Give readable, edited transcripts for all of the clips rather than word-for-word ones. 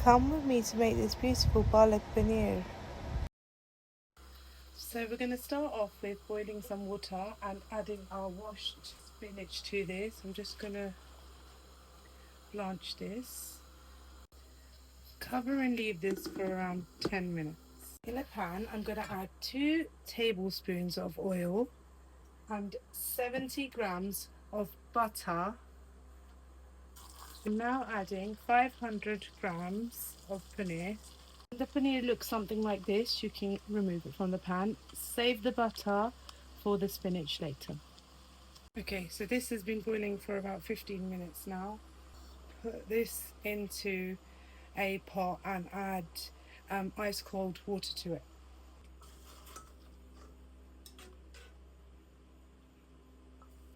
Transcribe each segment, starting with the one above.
Come with me to make this beautiful palak paneer. So we're going to start off with boiling some water and adding our washed spinach to this. I'm just going to blanch this. Cover and leave this for around 10 minutes. In a pan, I'm going to add 2 tablespoons of oil and 70 grams of butter. I'm now adding 500 grams of paneer. When the paneer looks something like this, you can remove it from the pan. Save the butter for the spinach later. Okay, so this has been boiling for about 15 minutes now. Put this into a pot and add ice cold water to it.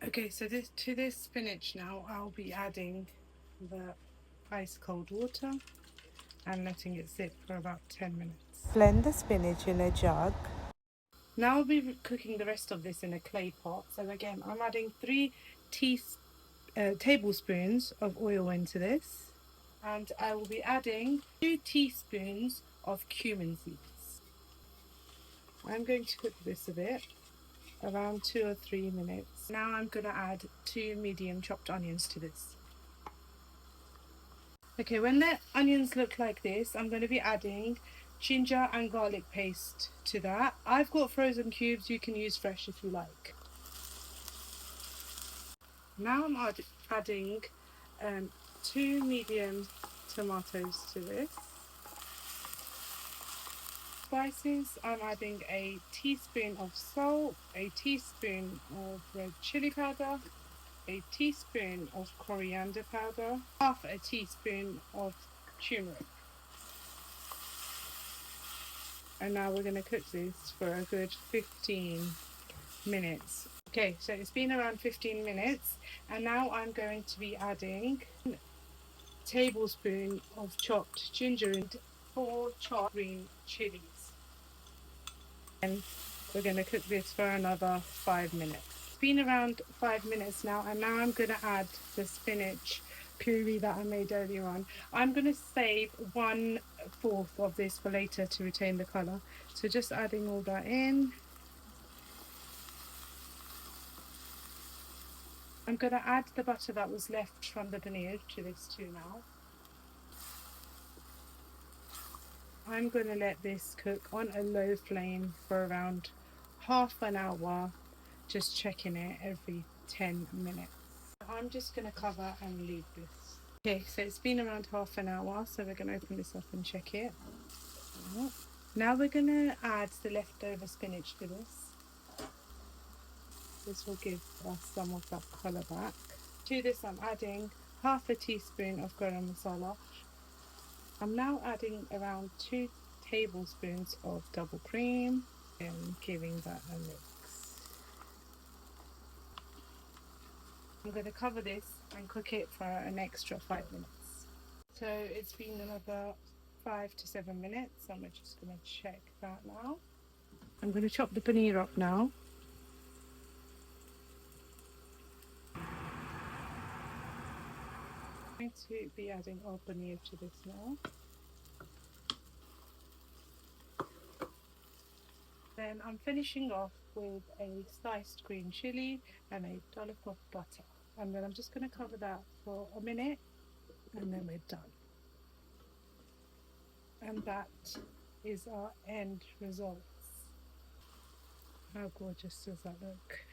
Okay, so to this spinach now, I'll be adding the ice cold water and letting it sit for about 10 minutes. Blend the spinach in a jug. Now I'll be cooking the rest of this in a clay pot. So again, I'm adding 3 tablespoons of oil into this, and I will be adding 2 teaspoons of cumin seeds. I'm going to cook this a bit, around 2 or 3 minutes. Now I'm going to add 2 medium chopped onions to this. Okay, when the onions look like this, I'm going to be adding ginger and garlic paste to that. I've got frozen cubes, you can use fresh if you like. Now I'm adding 2 medium tomatoes to this. Spices, I'm adding a teaspoon of salt, a teaspoon of red chili powder, a teaspoon of coriander powder, half a teaspoon of turmeric. And now we're going to cook this for a good 15 minutes. Okay, so it's been around 15 minutes, and now I'm going to be adding a tablespoon of chopped ginger and 4 chopped green chilies. And we're going to cook this for another 5 minutes. It's been around 5 minutes now, and now I'm going to add the spinach puree that I made earlier on. I'm going to save 1/4 of this for later to retain the colour. So just adding all that in. I'm going to add the butter that was left from the paneer to this too now. I'm going to let this cook on a low flame for around half an hour, just checking it every 10 minutes. I'm just going to cover and leave this. Okay, so it's been around half an hour, so we're going to open this up and check it. Now we're going to add the leftover spinach to this. This will give us some of that colour back. To this I'm adding half a teaspoon of garam masala. I'm now adding around 2 tablespoons of double cream and giving that a mix. I'm going to cover this and cook it for an extra 5 minutes. So it's been another 5 to 7 minutes, and we're just going to check that now. I'm going to chop the paneer up now. I'm going to be adding our paneer to this now. Then I'm finishing off with a sliced green chili and a dollop of butter. And then I'm just going to cover that for a minute, and then we're done. And that is our end results. How gorgeous does that look?